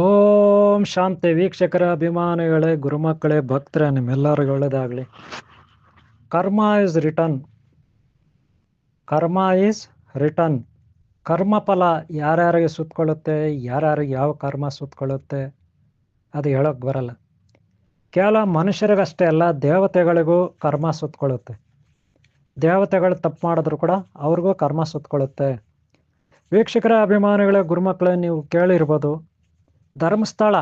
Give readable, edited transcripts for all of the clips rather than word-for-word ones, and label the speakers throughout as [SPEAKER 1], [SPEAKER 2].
[SPEAKER 1] ಓಂ ಶಾಂತಿ ವೀಕ್ಷಕರ ಅಭಿಮಾನಿಗಳೇ, ಗುರುಮಕ್ಕಳೇ, ಭಕ್ತರೇ, ನಿಮ್ಮೆಲ್ಲರಿಗೂ ಒಳ್ಳೆಯದಾಗಲಿ. ಕರ್ಮ ಇಸ್ ರಿಟರ್ನ್. ಕರ್ಮ ಈಸ್ ರಿಟರ್ನ್. ಕರ್ಮಫಲ ಯಾರ್ಯಾರಿಗೆ ಸುತ್ತಕೊಳ್ಳುತ್ತೆ, ಯಾರ್ಯಾರಿಗೆ ಯಾವ ಕರ್ಮ ಸುತ್ತಕೊಳ್ಳುತ್ತೆ ಅದು ಹೇಳೋಕೆ ಬರಲ್ಲ. ಕೇವಲ ಮನುಷ್ಯರಿಗಷ್ಟೇ ಅಲ್ಲ, ದೇವತೆಗಳಿಗೂ ಕರ್ಮ ಸುತ್ತಕೊಳ್ಳುತ್ತೆ. ದೇವತೆಗಳು ತಪ್ಪು ಮಾಡಿದ್ರು ಕೂಡ ಅವ್ರಿಗೂ ಕರ್ಮ ಸುತ್ತಕೊಳ್ಳುತ್ತೆ. ವೀಕ್ಷಕರ ಅಭಿಮಾನಿಗಳೇ, ಗುರುಮಕ್ಕಳೇ, ನೀವು ಕೇಳಿರ್ಬೋದು, ಧರ್ಮಸ್ಥಳ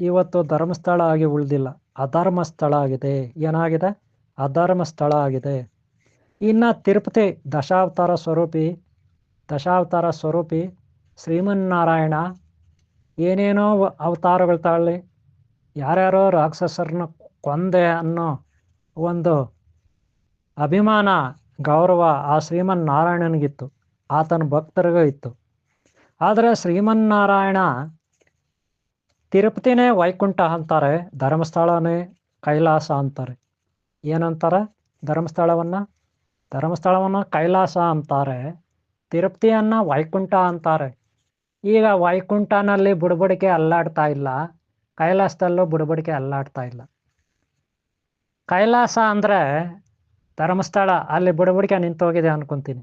[SPEAKER 1] ಇವತ್ತು ಧರ್ಮಸ್ಥಳ ಆಗಿ ಉಳಿದಿಲ್ಲ, ಅಧರ್ಮ ಸ್ಥಳ ಆಗಿದೆ. ಏನಾಗಿದೆ? ಅಧರ್ಮ ಸ್ಥಳ ಆಗಿದೆ. ಇನ್ನು ತಿರುಪತಿ ದಶಾವತಾರ ಸ್ವರೂಪಿ ಶ್ರೀಮನ್ನಾರಾಯಣ ಏನೇನೋ ಅವತಾರಗಳು ತಾಳಿ ಯಾರ್ಯಾರೋ ರಾಕ್ಷಸರನ್ನ ಕೊಂದೆ ಅನ್ನೋ ಒಂದು ಅಭಿಮಾನ, ಗೌರವ ಆ ಶ್ರೀಮನ್ನಾರಾಯಣನಿಗಿತ್ತು, ಆತನ ಭಕ್ತರಿಗೂ ಇತ್ತು. ಆದರೆ ಶ್ರೀಮನ್ನಾರಾಯಣ ತಿರುಪತಿನೇ ವೈಕುಂಠ ಅಂತಾರೆ, ಧರ್ಮಸ್ಥಳನೇ ಕೈಲಾಸ ಅಂತಾರೆ. ಏನಂತಾರೆ? ಧರ್ಮಸ್ಥಳವನ್ನು ಕೈಲಾಸ ಅಂತಾರೆ, ತಿರುಪತಿಯನ್ನು ವೈಕುಂಠ ಅಂತಾರೆ. ಈಗ ವೈಕುಂಠನಲ್ಲಿ ಬುಡಬಡಿಕೆ ಅಲ್ಲಾಡ್ತಾ ಇಲ್ಲ, ಕೈಲಾಸದಲ್ಲೂ ಬುಡಬಡಿಕೆ ಅಲ್ಲಾಡ್ತಾ ಇಲ್ಲ. ಕೈಲಾಸ ಅಂದರೆ ಧರ್ಮಸ್ಥಳ, ಅಲ್ಲಿ ಬುಡಬಡಿಕೆ ನಿಂತೋಗಿದೆ ಅನ್ಕೊತೀನಿ.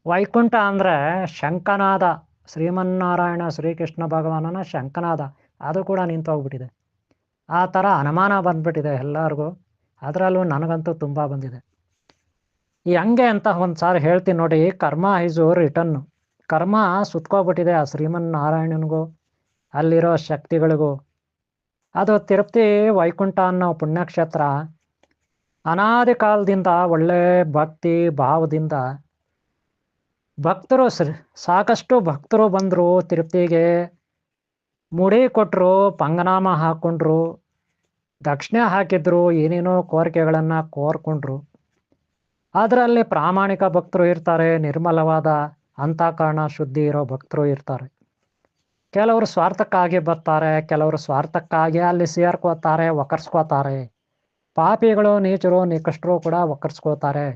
[SPEAKER 1] ವೈಕುಂಠ ಅಂದರೆ ಶಂಖನಾದ, ಶ್ರೀಮನ್ನಾರಾಯಣ ಶ್ರೀಕೃಷ್ಣ ಭಗವಾನನ ಶಂಖನಾದ, ಅದು ಕೂಡ ನಿಂತೋಗ್ಬಿಟ್ಟಿದೆ. ಆ ಥರ ಅನುಮಾನ ಬಂದ್ಬಿಟ್ಟಿದೆ ಎಲ್ಲರಿಗೂ, ಅದರಲ್ಲೂ ನನಗಂತೂ ತುಂಬ ಬಂದಿದೆ. ಈ ಹಂಗೆ ಅಂತ ಒಂದು ಸಾರಿ ಹೇಳ್ತೀನಿ ನೋಡಿ. ಕರ್ಮ ಈಸು ರಿಟರ್ನ್. ಕರ್ಮ ಸುತ್ಕೋಗ್ಬಿಟ್ಟಿದೆ ಆ ಶ್ರೀಮನ್ನಾರಾಯಣನಿಗೂ ಅಲ್ಲಿರೋ ಶಕ್ತಿಗಳಿಗೂ. ಅದು ತಿರುಪತಿ ವೈಕುಂಠ ಅನ್ನೋ ಪುಣ್ಯಕ್ಷೇತ್ರ ಅನಾದಿ ಕಾಲದಿಂದ ಒಳ್ಳೆ ಭಕ್ತಿ ಭಾವದಿಂದ ಭಕ್ತರು ಸಾಕಷ್ಟು ಭಕ್ತರು ಬಂದರು ತಿರುಪತಿಗೆ. ಮುಡಿ ಕೊಟ್ಟರು, ಪಂಗನಾಮ ಹಾಕ್ಕೊಂಡ್ರು, ದಕ್ಷಿಣೆ ಹಾಕಿದ್ರು, ಏನೇನೋ ಕೋರಿಕೆಗಳನ್ನು ಕೋರ್ಕೊಂಡ್ರು. ಅದರಲ್ಲಿ ಪ್ರಾಮಾಣಿಕ ಭಕ್ತರು ಇರ್ತಾರೆ, ನಿರ್ಮಲವಾದ ಅಂತಃಕರಣ ಶುದ್ಧಿ ಇರೋ ಭಕ್ತರು ಇರ್ತಾರೆ. ಕೆಲವರು ಸ್ವಾರ್ಥಕ್ಕಾಗಿ ಬರ್ತಾರೆ, ಕೆಲವರು ಸ್ವಾರ್ಥಕ್ಕಾಗಿ ಅಲ್ಲಿ ಸೇರ್ಕೋತಾರೆ, ಒಕ್ಕರ್ಸ್ಕೋತಾರೆ. ಪಾಪಿಗಳು, ನೀಚರು, ನಿಕೃಷ್ಟರು ಕೂಡ ಒಕ್ಕರ್ಸ್ಕೋತಾರೆ.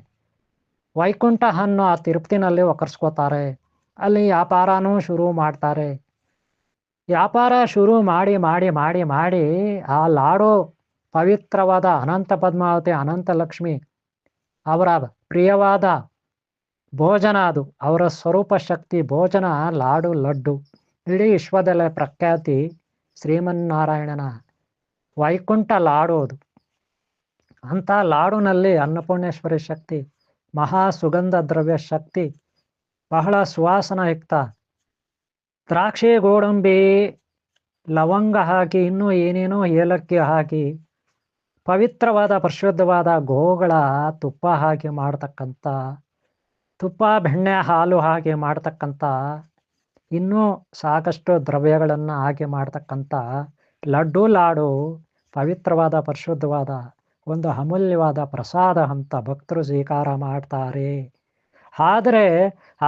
[SPEAKER 1] ವೈಕುಂಠ ಅನ್ನೋ ಆ ತಿರುಪತಿನಲ್ಲಿ ಒಕ್ಕರ್ಸ್ಕೋತಾರೆ. ಅಲ್ಲಿ ವ್ಯಾಪಾರನೂ ಶುರು ಮಾಡ್ತಾರೆ. ವ್ಯಾಪಾರ ಶುರು ಮಾಡಿ ಮಾಡಿ ಮಾಡಿ ಮಾಡಿ ಆ ಲಾಡು ಪವಿತ್ರವಾದ ಅನಂತ ಪದ್ಮಾವತಿ, ಅನಂತ ಲಕ್ಷ್ಮಿ ಅವರ ಪ್ರಿಯವಾದ ಭೋಜನ, ಅದು ಅವರ ಸ್ವರೂಪ ಶಕ್ತಿ ಭೋಜನ, ಲಾಡು ಲಡ್ಡು. ಇಡೀ ವಿಶ್ವದಲ್ಲೇ ಪ್ರಖ್ಯಾತಿ ಶ್ರೀಮನ್ನಾರಾಯಣನ ವೈಕುಂಠ ಲಾಡು ಅದು. ಅಂಥ ಲಾಡುನಲ್ಲಿ ಅನ್ನಪೂರ್ಣೇಶ್ವರಿ ಶಕ್ತಿ, ಮಹಾ ಸುಗಂಧ ದ್ರವ್ಯ ಶಕ್ತಿ, ಬಹಳ ಸುವಾಸನಯುಕ್ತ ದ್ರಾಕ್ಷಿ, ಗೋಡಂಬಿ, ಲವಂಗ ಹಾಕಿ, ಇನ್ನೂ ಏನೇನೋ ಏಲಕ್ಕಿ ಹಾಕಿ, ಪವಿತ್ರವಾದ ಪರಿಶುದ್ಧವಾದ ಗೋಗಳ ತುಪ್ಪ ಹಾಕಿ ಮಾಡ್ತಕ್ಕಂಥ, ತುಪ್ಪ, ಬೆಣ್ಣೆ, ಹಾಲು ಹಾಕಿ ಮಾಡ್ತಕ್ಕಂಥ, ಇನ್ನೂ ಸಾಕಷ್ಟು ದ್ರವ್ಯಗಳನ್ನು ಹಾಕಿ ಮಾಡ್ತಕ್ಕಂಥ ಲಡ್ಡು ಲಾಡು ಪವಿತ್ರವಾದ ಪರಿಶುದ್ಧವಾದ ಒಂದು ಅಮೂಲ್ಯವಾದ ಪ್ರಸಾದ ಅಂತ ಭಕ್ತರು ಸ್ವೀಕಾರ ಮಾಡ್ತಾರೆ. ಆದರೆ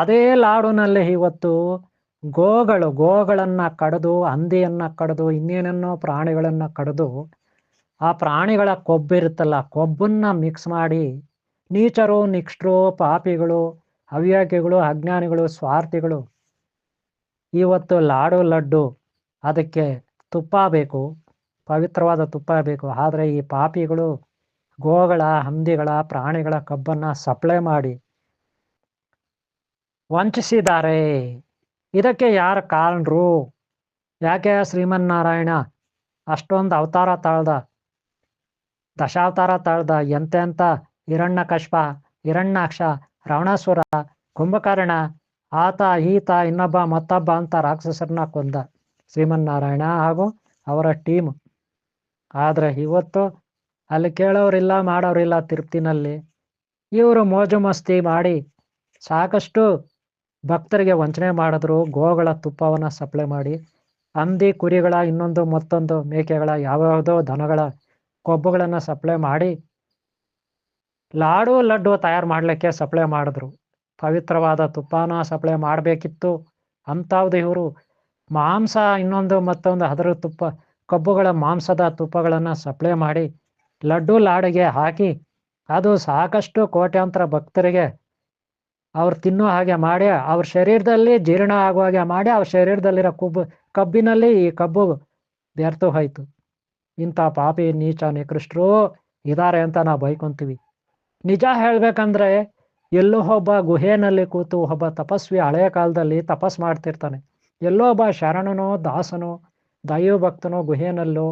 [SPEAKER 1] ಅದೇ ಲಾಡುನಲ್ಲಿ ಇವತ್ತು ಗೋಗಳನ್ನು ಕಡಿದು, ಹಂದಿಯನ್ನು ಕಡಿದು, ಇನ್ನೇನನ್ನೋ ಪ್ರಾಣಿಗಳನ್ನು ಕಡಿದು, ಆ ಪ್ರಾಣಿಗಳ ಕೊಬ್ಬಿರುತ್ತಲ್ಲ, ಕೊಬ್ಬನ್ನು ಮಿಕ್ಸ್ ಮಾಡಿ ನೀಚರು, ನಿಷ್ಠರು, ಪಾಪಿಗಳು, ಅವ್ಯಾಕಿಗಳು, ಅಜ್ಞಾನಿಗಳು, ಸ್ವಾರ್ಥಿಗಳು ಇವತ್ತು ಲಾಡು ಲಡ್ಡು ಅದಕ್ಕೆ ತುಪ್ಪ ಬೇಕು, ಪವಿತ್ರವಾದ ತುಪ್ಪ ಬೇಕು. ಆದರೆ ಈ ಪಾಪಿಗಳು ಗೋಗಳ, ಹಂದಿಗಳ, ಪ್ರಾಣಿಗಳ ಕೊಬ್ಬನ್ನು ಸಪ್ಲೈ ಮಾಡಿ ವಂಚಿಸಿದ್ದಾರೆ. ಇದಕ್ಕೆ ಯಾರು ಕಾರಣರು? ಯಾಕೆ ಶ್ರೀಮನ್ನಾರಾಯಣ ಅಷ್ಟೊಂದು ಅವತಾರ ತಾಳ್ದ, ದಶಾವತಾರ ತಾಳ್ದ? ಎಂತೆಂಥ ಹಿರಣ್ಯಕಶ್ಯಪ, ಹಿರಣ್ಯಾಕ್ಷ, ರಾವಣಾಸುರ, ಕುಂಭಕರ್ಣ, ಆತ ಈತ ಇನ್ನೊಬ್ಬ ಮತ್ತೊಬ್ಬ ಅಂತ ರಾಕ್ಷಸರನ್ನ ಕೊಂದ ಶ್ರೀಮನ್ನಾರಾಯಣ ಹಾಗೂ ಅವರ ಟೀಮ್. ಆದರೆ ಇವತ್ತು ಅಲ್ಲಿ ಕೇಳೋರಿಲ್ಲ, ಮಾಡೋರಿಲ್ಲ. ತಿರುಪತಿನಲ್ಲಿ ಇವರು ಮೋಜು ಮಸ್ತಿ ಮಾಡಿ ಸಾಕಷ್ಟು ಭಕ್ತರಿಗೆ ವಂಚನೆ ಮಾಡಿದ್ರು. ಗೋಗಳ ತುಪ್ಪವನ್ನು ಸಪ್ಲೈ ಮಾಡಿ, ಹಂದಿ, ಕುರಿಗಳ, ಇನ್ನೊಂದು ಮತ್ತೊಂದು ಮೇಕೆಗಳ, ಯಾವ್ಯಾವುದೋ ದನಗಳ ಕೊಬ್ಬುಗಳನ್ನು ಸಪ್ಲೈ ಮಾಡಿ ಲಾಡು ಲಡ್ಡು ತಯಾರು ಮಾಡಲಿಕ್ಕೆ ಸಪ್ಲೈ ಮಾಡಿದ್ರು. ಪವಿತ್ರವಾದ ತುಪ್ಪನ ಸಪ್ಲೈ ಮಾಡಬೇಕಿತ್ತು. ಅಂಥದ್ದು ಇವರು ಮಾಂಸ, ಇನ್ನೊಂದು ಮತ್ತೊಂದು ಅದರ ತುಪ್ಪ, ಕೊಬ್ಬುಗಳ ಮಾಂಸದ ತುಪ್ಪಗಳನ್ನು ಸಪ್ಲೈ ಮಾಡಿ ಲಡ್ಡು ಲಾಡಿಗೆ ಹಾಕಿ, ಅದು ಸಾಕಷ್ಟು ಕೋಟ್ಯಾಂತರ ಭಕ್ತರಿಗೆ ಅವ್ರು ತಿನ್ನೋ ಹಾಗೆ ಮಾಡಿ ಅವ್ರ ಶರೀರದಲ್ಲಿ ಜೀರ್ಣ ಆಗುವ ಹಾಗೆ ಮಾಡಿ ಅವ್ರ ಶರೀರದಲ್ಲಿರೋ ಕಬ್ಬಿನಲ್ಲಿ ಈ ಕಬ್ಬು ಬೆರ್ತು ಹೋಯ್ತು. ಇಂಥ ಪಾಪಿ ನೀಚ ನಿಕೃಷ್ಟರು ಇದ್ದಾರೆ ಅಂತ ನಾವು ಬೈಕೊಂತೀವಿ. ನಿಜ ಹೇಳ್ಬೇಕಂದ್ರೆ ಎಲ್ಲೋ ಒಬ್ಬ ಗುಹೆಯಲ್ಲಿ ಕೂತು ಒಬ್ಬ ತಪಸ್ವಿ ಹಳೆಯ ಕಾಲದಲ್ಲಿ ತಪಸ್ ಮಾಡ್ತಿರ್ತಾನೆ. ಎಲ್ಲೋ ಒಬ್ಬ ಶರಣನೋ ದಾಸನೋ ದೈವ ಭಕ್ತನೋ ಗುಹೆನಲ್ಲೋ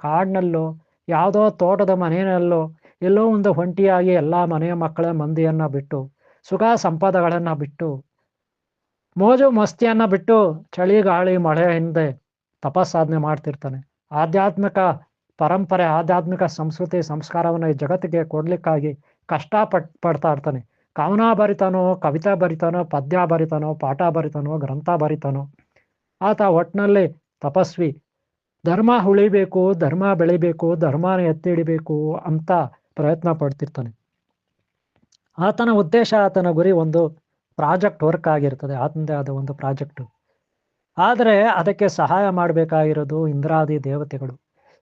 [SPEAKER 1] ಕಾಡಿನಲ್ಲೋ ಯಾವುದೋ ತೋಟದ ಮನೆಯಲ್ಲೋ ಎಲ್ಲೋ ಒಂದು ಒಂಟಿಯಾಗಿ ಎಲ್ಲ ಮನೆಯ ಮಕ್ಕಳ ಮಂದಿಯನ್ನ ಬಿಟ್ಟು ಸುಖ ಸಂಪದಗಳನ್ನು ಬಿಟ್ಟು ಮೋಜು ಮಸ್ತಿಯನ್ನ ಬಿಟ್ಟು ಚಳಿ ಗಾಳಿ ಮಳೆ ಹಿಂದೆ ತಪಸ್ಸಾಧನೆ ಮಾಡ್ತಿರ್ತಾನೆ. ಆಧ್ಯಾತ್ಮಿಕ ಪರಂಪರೆ ಆಧ್ಯಾತ್ಮಿಕ ಸಂಸ್ಕೃತಿ ಸಂಸ್ಕಾರವನ್ನು ಈ ಜಗತ್ತಿಗೆ ಕೊಡ್ಲಿಕ್ಕಾಗಿ ಪಡ್ತಾ ಇರ್ತಾನೆ. ಕವನ ಬರಿತಾನೋ ಕವಿತಾ ಬರಿತಾನೋ ಪದ್ಯ ಬರಿತಾನೋ ಪಾಠ ಬರಿತಾನೋ ಗ್ರಂಥ ಬರಿತಾನೋ ಆತ ಒಟ್ಟಿನಲ್ಲಿ ತಪಸ್ವಿ. ಧರ್ಮ ಉಳಿಬೇಕು, ಧರ್ಮ ಬೆಳಿಬೇಕು, ಧರ್ಮನ ಎತ್ತಿ ಹಿಡಿಬೇಕು ಅಂತ ಪ್ರಯತ್ನ ಪಡ್ತಿರ್ತಾನೆ. ಆತನ ಉದ್ದೇಶ ಆತನ ಗುರಿ ಒಂದು ಪ್ರಾಜೆಕ್ಟ್ ವರ್ಕ್ ಆಗಿರ್ತದೆ, ಆತನದೇ ಆದ ಒಂದು ಪ್ರಾಜೆಕ್ಟು. ಆದರೆ ಅದಕ್ಕೆ ಸಹಾಯ ಮಾಡಬೇಕಾಗಿರೋದು ಇಂದ್ರಾದಿ ದೇವತೆಗಳು,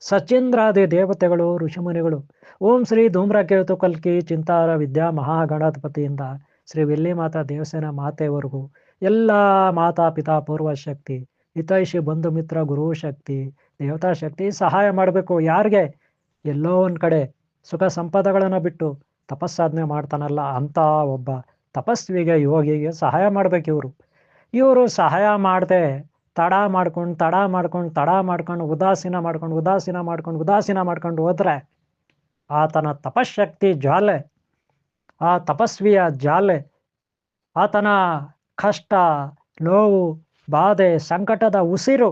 [SPEAKER 1] ಸಚೀಂದ್ರಾದಿ ದೇವತೆಗಳು, ಋಷಿಮುನಿಗಳು. ಓಂ ಶ್ರೀ ಧೂಮ್ರಕೇತು ಕಲ್ಕಿ ಚಿಂತಾರ ವಿದ್ಯಾ ಮಹಾಗಣಪತಿಯಿಂದ ಶ್ರೀ ವಿಲ್ಲಿ ಮಾತಾ ದೇವಸೇನ ಮಾತೆಯವರೆಗೂ ಎಲ್ಲ ಮಾತಾ ಪಿತಾ ಪೂರ್ವ ಶಕ್ತಿ ಹಿತೈಷಿ ಬಂಧು ಮಿತ್ರ ಗುರು ಶಕ್ತಿ ದೇವತಾ ಶಕ್ತಿ ಸಹಾಯ ಮಾಡಬೇಕು. ಯಾರಿಗೆ? ಎಲ್ಲೋ ಒಂದು ಕಡೆ ಸುಖ ಸಂಪದಗಳನ್ನು ಬಿಟ್ಟು ತಪಸ್ಸಾಧನೆ ಮಾಡ್ತಾನಲ್ಲ ಅಂತ ಒಬ್ಬ ತಪಸ್ವಿಗೆ ಯೋಗಿಗೆ ಸಹಾಯ ಮಾಡ್ಬೇಕು. ಇವರು ಸಹಾಯ ಮಾಡದೆ ತಡ ಮಾಡ್ಕೊಂಡು ಉದಾಸೀನ ಮಾಡ್ಕೊಂಡು ಹೋದ್ರೆ ಆತನ ತಪಶಕ್ತಿ ಜ್ವಾಲೆ, ಆ ತಪಸ್ವಿಯ ಜ್ವಾಲೆ, ಆತನ ಕಷ್ಟ ನೋವು ಬಾಧೆ ಸಂಕಟದ ಉಸಿರು,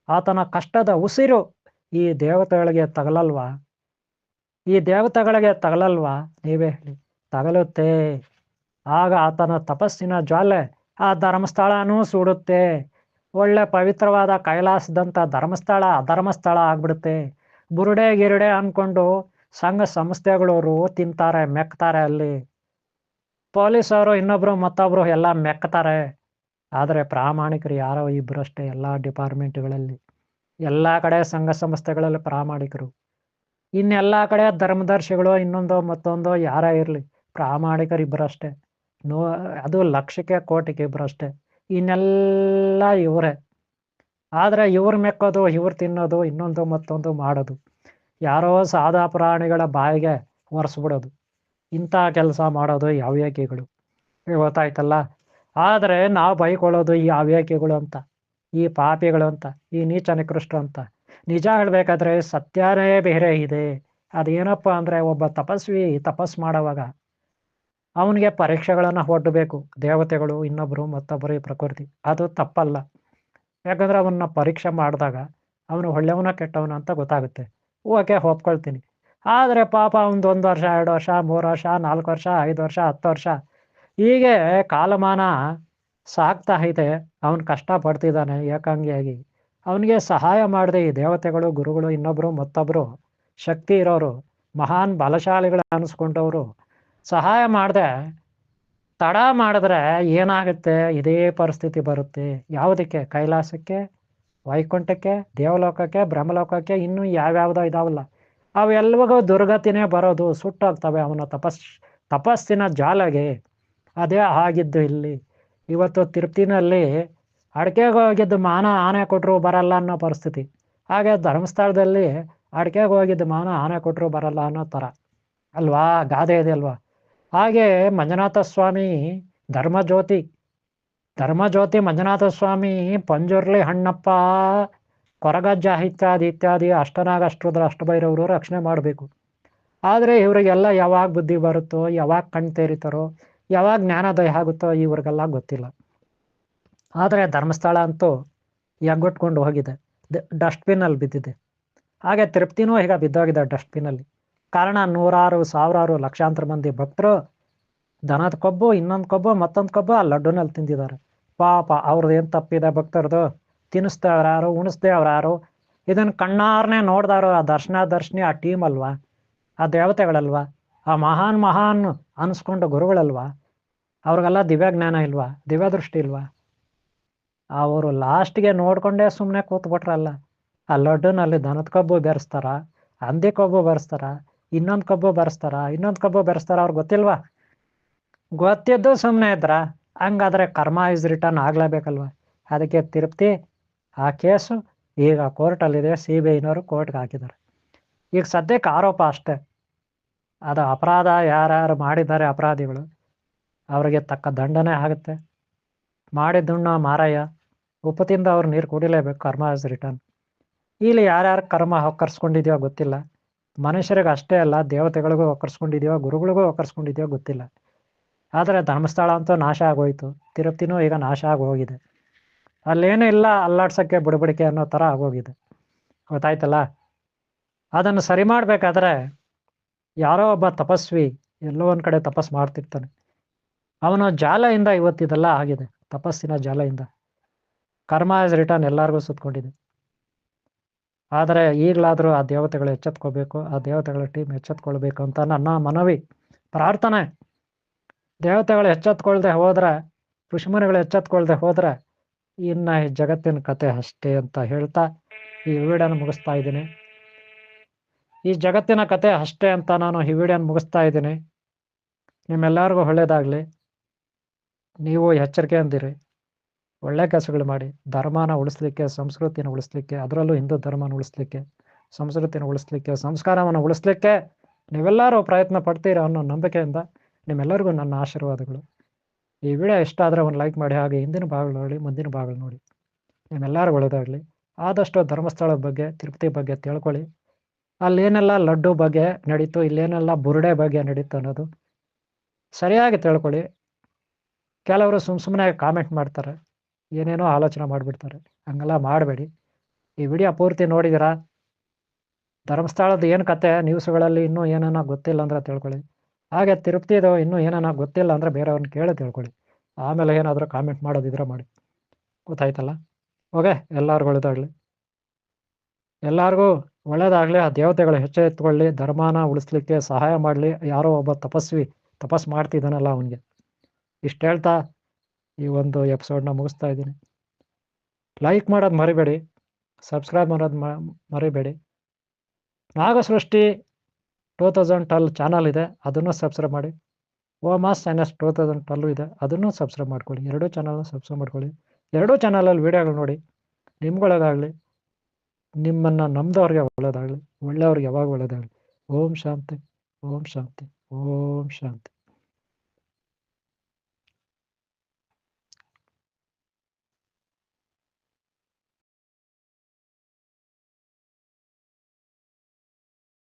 [SPEAKER 1] ಆತನ ಕಷ್ಟದ ಉಸಿರು ಈ ದೇವತೆಗಳಿಗೆ ತಗಲಲ್ವಾ? ನೀವೇ ಹೇಳಿ. ತಗಲುತ್ತೆ. ಆಗ ಆತನ ತಪಸ್ಸಿನ ಜ್ವಾಲೆ ಆ ಧರ್ಮಸ್ಥಳನೂ ಸುಡುತ್ತೆ. ಒಳ್ಳೆ ಪವಿತ್ರವಾದ ಕೈಲಾಸದಂಥ ಧರ್ಮಸ್ಥಳ ಅಧರ್ಮಸ್ಥಳ ಆಗ್ಬಿಡುತ್ತೆ. ಬುರುಡೆ ಗಿರುಡೆ ಅನ್ಕೊಂಡು ಸಂಘ ಸಂಸ್ಥೆಗಳವರು ತಿಂತಾರೆ, ಮೆಕ್ತಾರೆ. ಅಲ್ಲಿ ಪೊಲೀಸವರು ಇನ್ನೊಬ್ರು ಮತ್ತೊಬ್ರು ಎಲ್ಲ ಮೆಕ್ತಾರೆ. ಆದರೆ ಪ್ರಾಮಾಣಿಕರು ಯಾರೋ ಇಬ್ಬರು ಅಷ್ಟೇ ಎಲ್ಲ ಡಿಪಾರ್ಟ್ಮೆಂಟ್ಗಳಲ್ಲಿ. ಎಲ್ಲ ಕಡೆ ಸಂಘ ಸಂಸ್ಥೆಗಳಲ್ಲಿ ಪ್ರಾಮಾಣಿಕರು, ಇನ್ನೆಲ್ಲ ಕಡೆ ಧರ್ಮದರ್ಶಿಗಳು ಇನ್ನೊಂದು ಮತ್ತೊಂದು ಯಾರೇ ಇರಲಿ ಪ್ರಾಮಾಣಿಕರು ಇಬ್ಬರಷ್ಟೇ. ಅದು ಲಕ್ಷಕ್ಕೆ ಕೋಟಿಗೆ ಇಬ್ಬರಷ್ಟೇ. ಇನ್ನೆಲ್ಲ ಇವರೇ. ಆದರೆ ಇವ್ರು ಮೆಕ್ಕೋದು, ಇವ್ರು ತಿನ್ನೋದು, ಇನ್ನೊಂದು ಮತ್ತೊಂದು ಮಾಡೋದು, ಯಾರೋ ಸಾದಾ ಪ್ರಾಣಿಗಳ ಬಾಯಿಗೆ ಒರೆಸ್ಬಿಡೋದು, ಇಂಥ ಕೆಲಸ ಮಾಡೋದು ಈ ಹವ್ಯಾಕಿಗಳು. ಗೊತ್ತಾಯ್ತಲ್ಲ? ಆದರೆ ನಾವು ಬೈಕೊಳ್ಳೋದು ಈ ಹವ್ಯಾಕಿಗಳು ಅಂತ, ಈ ಪಾಪಿಗಳು ಅಂತ, ಈ ನೀಚ ನಿಕೃಷ್ಟರು ಅಂತ. ನಿಜ ಹೇಳ್ಬೇಕಾದ್ರೆ ಸತ್ಯನೇ ಬೇರೆ ಇದೆ. ಅದೇನಪ್ಪ ಅಂದರೆ ಒಬ್ಬ ತಪಸ್ವಿ ತಪಸ್ ಮಾಡೋವಾಗ ಅವನಿಗೆ ಪರೀಕ್ಷೆಗಳನ್ನು ಒಡ್ಡಬೇಕು ದೇವತೆಗಳು, ಇನ್ನೊಬ್ಬರು ಮತ್ತೊಬ್ಬರು, ಈ ಪ್ರಕೃತಿ. ಅದು ತಪ್ಪಲ್ಲ. ಯಾಕಂದ್ರೆ ಅವನ್ನ ಪರೀಕ್ಷೆ ಮಾಡಿದಾಗ ಅವನು ಒಳ್ಳೆಯವನ ಕೆಟ್ಟವನ ಅಂತ ಗೊತ್ತಾಗುತ್ತೆ. ಓಕೆ, ಒಪ್ಕೊಳ್ತೀನಿ. ಆದರೆ ಪಾಪ ಒಂದು 1 ವರ್ಷ 2 ವರ್ಷ 3 ವರ್ಷ 4 ವರ್ಷ 5 ವರ್ಷ 10 ವರ್ಷ ಹೀಗೆ ಕಾಲಮಾನ ಸಾಗ್ತಾ ಇದೆ. ಅವನು ಕಷ್ಟಪಡ್ತಿದ್ದಾನೆ ಏಕಾಂಗಿಯಾಗಿ. ಅವನಿಗೆ ಸಹಾಯ ಮಾಡದೆ ಈ ದೇವತೆಗಳು, ಗುರುಗಳು, ಇನ್ನೊಬ್ಬರು ಮತ್ತೊಬ್ಬರು ಶಕ್ತಿ ಇರೋರು, ಮಹಾನ್ ಬಲಶಾಲಿಗಳು ಅನಿಸ್ಕೊಂಡವರು ಸಹಾಯ ಮಾಡದೆ ತಡ ಮಾಡಿದ್ರೆ ಏನಾಗುತ್ತೆ? ಇದೇ ಪರಿಸ್ಥಿತಿ ಬರುತ್ತೆ. ಯಾವುದಕ್ಕೆ? ಕೈಲಾಸಕ್ಕೆ, ವೈಕುಂಠಕ್ಕೆ, ದೇವಲೋಕಕ್ಕೆ, ಬ್ರಹ್ಮಲೋಕಕ್ಕೆ, ಇನ್ನೂ ಯಾವ್ಯಾವುದೋ ಇದಾವಲ್ಲ, ಅವೆಲ್ಲವೂ ದುರ್ಗತಿನೇ ಬರೋದು, ಸುಟ್ಟೋಗ್ತವೆ ಅವನ ತಪಸ್ಸಿನ ಜಾಲಗೆ. ಅದೇ ಆಗಿದ್ದು ಇಲ್ಲಿ. ಇವತ್ತು ತಿರುಪತಿನಲ್ಲಿ ಅಡಿಕೆಗೆ ಹೋಗಿದ್ದು ಮಾನ ಆನೆ ಕೊಟ್ಟರು ಬರಲ್ಲ ಅನ್ನೋ ಪರಿಸ್ಥಿತಿ. ಹಾಗೆ ಧರ್ಮಸ್ಥಳದಲ್ಲಿ ಅಡಿಕೆಗೆ ಹೋಗಿದ್ದು ಮಾನ ಆನೆ ಕೊಟ್ಟರು ಬರಲ್ಲ ಅನ್ನೋ ಥರ ಅಲ್ವಾ? ಗಾದೆ ಇದೆ ಅಲ್ವಾ? ಹಾಗೆ ಮಂಜುನಾಥ ಸ್ವಾಮಿ ಧರ್ಮಜ್ಯೋತಿ ಮಂಜುನಾಥ ಸ್ವಾಮಿ, ಪಂಜುರ್ಲಿ ಹಣ್ಣಪ್ಪ, ಕೊರಗಜ್ಜ ಇತ್ಯಾದಿ ಅಷ್ಟನಾಗ ಅಷ್ಟರುದ್ರ ಅಷ್ಟಭೈರವರು ರಕ್ಷಣೆ ಮಾಡಬೇಕು. ಆದರೆ ಇವರಿಗೆಲ್ಲ ಯಾವಾಗ ಬುದ್ಧಿ ಬರುತ್ತೋ, ಯಾವಾಗ ಕಣ್ ತೆರಿತಾರೋ, ಯಾವಾಗ ಜ್ಞಾನೋದಯ ಆಗುತ್ತೋ ಇವ್ರಿಗೆಲ್ಲ ಗೊತ್ತಿಲ್ಲ. ಆದರೆ ಧರ್ಮಸ್ಥಳ ಅಂತೂ ಎಗ್ಗೊಟ್ಕೊಂಡು ಹೋಗಿದೆ, ಡಸ್ಟ್ಬಿನ್ನಲ್ಲಿ ಬಿದ್ದಿದೆ. ಹಾಗೆ ತಿರುಪ್ತಿನೂ ಈಗ ಬಿದ್ದೋಗಿದೆ ಡಸ್ಟ್ಬಿನ್ನಲ್ಲಿ. ಕಾರಣ ನೂರಾರು ಸಾವಿರಾರು ಲಕ್ಷಾಂತರ ಮಂದಿ ಭಕ್ತರು ದನದ ಕೊಬ್ಬು, ಇನ್ನೊಂದು ಕೊಬ್ಬು, ಮತ್ತೊಂದು ಕೊಬ್ಬು ಆ ಲಡ್ಡುನಲ್ಲಿ ತಿಂದಿದ್ದಾರೆ. ಪಾಪ ಅವ್ರದ್ದು ಏನು ತಪ್ಪಿದೆ ಭಕ್ತರದು? ತಿನ್ನಿಸ್ದವ್ರು ಯಾರು? ಉಣಿಸ್ದೇವ್ರು ಯಾರು? ಇದನ್ನು ಕಣ್ಣಾರನೇ ನೋಡ್ದವ್ರು ಆ ದರ್ಶನಿ ಆ ಟೀಮ್ ಅಲ್ವಾ? ಆ ದೇವತೆಗಳಲ್ವಾ? ಆ ಮಹಾನ್ ಅನಿಸ್ಕೊಂಡು ಗುರುಗಳಲ್ವಾ? ಅವ್ರಿಗೆಲ್ಲ ದಿವ್ಯ ಜ್ಞಾನ ಇಲ್ವಾ? ದಿವ್ಯ ದೃಷ್ಟಿ ಇಲ್ವಾ? ಅವರು ಲಾಸ್ಟ್ಗೆ ನೋಡ್ಕೊಂಡೇ ಸುಮ್ಮನೆ ಕೂತ್ಬಿಟ್ರಲ್ಲ. ಆ ಲಡ್ಡುನಲ್ಲಿ ದನದ ಕೊಬ್ಬು ಬೆರೆಸ್ತಾರ, ಹಂದಿ ಕೊಬ್ಬು ಬೆರೆಸ್ತಾರ, ಇನ್ನೊಂದು ಕೊಬ್ಬು ಬೆರೆಸ್ತಾರ, ಅವ್ರಿಗೆ ಗೊತ್ತಿಲ್ವಾ? ಗೊತ್ತಿದ್ದು ಸುಮ್ಮನೆ ಇದ್ರ ಹಂಗಾದ್ರೆ ಕರ್ಮ ಇಸ್ ರಿಟರ್ನ್ ಆಗ್ಲೇಬೇಕಲ್ವ. ಅದಕ್ಕೆ ತಿರುಪ್ತಿ ಆ ಕೇಸು ಈಗ ಕೋರ್ಟಲ್ಲಿದೆ, CBIನವರು ಕೋರ್ಟ್ಗೆ ಹಾಕಿದ್ದಾರೆ. ಈಗ ಸದ್ಯಕ್ಕೆ ಆರೋಪ ಅಷ್ಟೇ. ಅದು ಅಪರಾಧ ಯಾರ್ಯಾರು ಮಾಡಿದ್ದಾರೆ ಅಪರಾಧಿಗಳು ಅವರಿಗೆ ತಕ್ಕ ದಂಡನೆ ಆಗುತ್ತೆ. ಮಾಡಿದ್ದುಣ್ಣ ಮಾರಾಯ, ಉಪ್ಪು ತಿಂದ ಅವ್ರು ನೀರು ಕುಡಿಲೇಬೇಕು, ಕರ್ಮ ಇಸ್ ರಿಟರ್ನ್. ಇಲ್ಲಿ ಯಾರ್ಯಾರು ಕರ್ಮ ಒಕ್ಕರ್ಸ್ಕೊಂಡಿದ್ಯೋ ಗೊತ್ತಿಲ್ಲ. ಮನುಷ್ಯರಿಗೆ ಅಷ್ಟೇ ಅಲ್ಲ, ದೇವತೆಗಳಿಗೂ ಒಕ್ಕರ್ಸ್ಕೊಂಡಿದ್ಯೋ, ಗುರುಗಳಿಗೂ ಒಕ್ಕರ್ಸ್ಕೊಂಡಿದ್ಯೋ ಗೊತ್ತಿಲ್ಲ. ಆದರೆ ಧರ್ಮಸ್ಥಳ ಅಂತೂ ನಾಶ ಆಗೋಯ್ತು, ತಿರುಪ್ತಿನೂ ಈಗ ನಾಶ ಆಗೋಗಿದೆ. ಅಲ್ಲೇನೂ ಇಲ್ಲ, ಅಲ್ಲಾಡ್ಸೋಕ್ಕೆ ಬುಡಬಡಿಕೆ ಅನ್ನೋ ಥರ ಆಗೋಗಿದೆ. ಗೊತ್ತಾಯ್ತಲ್ಲ. ಅದನ್ನು ಸರಿ ಮಾಡಬೇಕಾದ್ರೆ ಯಾರೋ ಒಬ್ಬ ತಪಸ್ವಿ ಎಲ್ಲೋ ಒಂದು ಕಡೆ ತಪಸ್ಸು ಮಾಡ್ತಿರ್ತಾನೆ. ಅವನು ಜಾಲೆಯಿಂದ ಇವತ್ತಿದೆಲ್ಲ ಆಗಿದೆ, ತಪಸ್ಸಿನ ಜಾಲೆಯಿಂದ. ಕರ್ಮ ಇಸ್ ರಿಟರ್ನ್ ಎಲ್ಲರಿಗೂ ಸುತ್ಕೊಂಡಿದೆ. ಆದರೆ ಈಗಲಾದರೂ ಆ ದೇವತೆಗಳು ಎಚ್ಚೆತ್ಕೋಬೇಕು, ಆ ದೇವತೆಗಳ ಟೀಮ್ ಎಚ್ಚೆತ್ಕೊಳ್ಬೇಕು ಅಂತ ನನ್ನ ಮನವಿ, ಪ್ರಾರ್ಥನೆ. ದೇವತೆಗಳು ಎಚ್ಚೆತ್ಕೊಳ್ದೆ ಹೋದ್ರೆ, ಋಷಿಮುನಿಗಳು ಎಚ್ಚೆತ್ಕೊಳ್ದೆ ಹೋದ್ರೆ ಇನ್ನು ಈ ಜಗತ್ತಿನ ಕತೆ ಅಷ್ಟೇ ಅಂತ ಹೇಳ್ತಾ ಈ ವಿಡಿಯೋನ ಮುಗಿಸ್ತಾ ಇದ್ದೀನಿ. ಈ ಜಗತ್ತಿನ ಕತೆ ಅಷ್ಟೇ ಅಂತ ನಾನು ಈ ವಿಡಿಯೋನ ಮುಗಿಸ್ತಾ ಇದ್ದೀನಿ. ನಿಮ್ಮೆಲ್ಲರಿಗೂ ಒಳ್ಳೇದಾಗಲಿ. ನೀವು ಎಚ್ಚರಿಕೆ ಅಂದಿರಿ, ಒಳ್ಳೆ ಕೆಲಸಗಳು ಮಾಡಿ, ಧರ್ಮನ ಉಳಿಸ್ಲಿಕ್ಕೆ, ಸಂಸ್ಕೃತಿನ ಉಳಿಸ್ಲಿಕ್ಕೆ, ಅದರಲ್ಲೂ ಹಿಂದೂ ಧರ್ಮನ ಉಳಿಸ್ಲಿಕ್ಕೆ, ಸಂಸ್ಕೃತಿನ ಉಳಿಸ್ಲಿಕ್ಕೆ, ಸಂಸ್ಕಾರವನ್ನು ಉಳಿಸ್ಲಿಕ್ಕೆ ನೀವೆಲ್ಲರೂ ಪ್ರಯತ್ನ ಪಡ್ತೀರಾ ಅನ್ನೋ ನಂಬಿಕೆಯಿಂದ ನಿಮ್ಮೆಲ್ಲರಿಗೂ ನನ್ನ ಆಶೀರ್ವಾದಗಳು. ಈ ವಿಡಿಯೋ ಇಷ್ಟ ಆದರೆ ಒಂದು ಲೈಕ್ ಮಾಡಿ, ಹಾಗೆ ಹಿಂದಿನ ಭಾಗಗಳು ನೋಡಿ, ಮುಂದಿನ ಭಾಗಗಳು ನೋಡಿ. ನಿಮ್ಮೆಲ್ಲರಿಗೂ ಒಳ್ಳೆಯದಾಗಲಿ. ಆದಷ್ಟು ಧರ್ಮಸ್ಥಳದ ಬಗ್ಗೆ, ತಿರುಪತಿ ಬಗ್ಗೆ ತಿಳ್ಕೊಳ್ಳಿ. ಅಲ್ಲೇನೆಲ್ಲ ಲಡ್ಡು ಬಗ್ಗೆ ನಡೀತು, ಇಲ್ಲೇನೆಲ್ಲ ಬುರುಡೆ ಬಗ್ಗೆ ನಡೀತು ಅನ್ನೋದು ಸರಿಯಾಗಿ ತಿಳ್ಕೊಳ್ಳಿ. ಕೆಲವರು ಸುಮ್ಮನೆ ಕಾಮೆಂಟ್ ಮಾಡ್ತಾರೆ, ಏನೇನೋ ಆಲೋಚನೆ ಮಾಡಿಬಿಡ್ತಾರೆ. ಹಂಗೆಲ್ಲ ಮಾಡಬೇಡಿ. ಈ ವಿಡಿಯೋ ಪೂರ್ತಿ ನೋಡಿದ್ದೀರಾ? ಧರ್ಮಸ್ಥಳದ ಏನು ಕತೆ ನ್ಯೂಸ್ಗಳಲ್ಲಿ ಇನ್ನೂ ಏನೇನೋ ಗೊತ್ತಿಲ್ಲ ಅಂದರೆ ತಿಳ್ಕೊಳ್ಳಿ. ಹಾಗೆ ತಿರುಪ್ತಿದು ಇನ್ನೂ ಏನೇನೋ ಗೊತ್ತಿಲ್ಲ ಅಂದರೆ ಬೇರೆಯವ್ರನ್ನ ಕೇಳಿ ತಿಳ್ಕೊಳ್ಳಿ. ಆಮೇಲೆ ಏನಾದರೂ ಕಾಮೆಂಟ್ ಮಾಡೋದಿದ್ರೆ ಮಾಡಿ. ಗೊತ್ತಾಯ್ತಲ್ಲ? ಓಕೆ, ಎಲ್ಲರಿಗೂ ಒಳ್ಳೆಯದಾಗಲಿ. ಎಲ್ಲರಿಗೂ ಒಳ್ಳೆಯದಾಗಲಿ. ಆ ದೇವತೆಗಳು ಎಚ್ಚೆತ್ತುಕೊಳ್ಳಿ, ಧರ್ಮನ ಉಳಿಸ್ಲಿಕ್ಕೆ ಸಹಾಯ ಮಾಡಲಿ. ಯಾರೋ ಒಬ್ಬ ತಪಸ್ವಿ ತಪಸ್ಸು ಮಾಡ್ತಿದ್ದಾನಲ್ಲ ಅವನಿಗೆ. ಇಷ್ಟು ಹೇಳ್ತಾ ಈ ಒಂದು ಎಪಿಸೋಡ್ನ ಮುಗಿಸ್ತಾ ಇದ್ದೀನಿ. ಲೈಕ್ ಮಾಡೋದು ಮರಿಬೇಡಿ, ಸಬ್ಸ್ಕ್ರೈಬ್ ಮಾಡೋದು ಮರಿಬೇಡಿ. ನಾಗಸೃಷ್ಟಿ 2012 ಚಾನಲ್ ಇದೆ, ಅದನ್ನು ಸಬ್ಸ್ಕ್ರೈಬ್ ಮಾಡಿ. ಓಮಾಸ್ ಚಾನಲ್ಸ್ 2012 ಇದೆ, ಅದನ್ನು ಸಬ್ಸ್ಕ್ರೈಬ್ ಮಾಡ್ಕೊಳ್ಳಿ. ಎರಡೂ ಚಾನಲ್ನ ಸಬ್ಸ್ಕ್ರೈಬ್ ಮಾಡ್ಕೊಳ್ಳಿ. ಎರಡೂ ಚಾನಲಲ್ಲಿ ವೀಡಿಯೋಗಳು ನೋಡಿ. ನಿಮ್ಗೊಳ್ಳೇದಾಗಲಿ, ನಿಮ್ಮನ್ನು ನಮ್ದವ್ರಿಗೆ ಒಳ್ಳೇದಾಗಲಿ, ಒಳ್ಳೆಯವ್ರಿಗೆ ಯಾವಾಗ ಒಳ್ಳೇದಾಗಲಿ. ಓಂ ಶಾಂತಿ, ಓಂ ಶಾಂತಿ, ಓಂ ಶಾಂತಿ.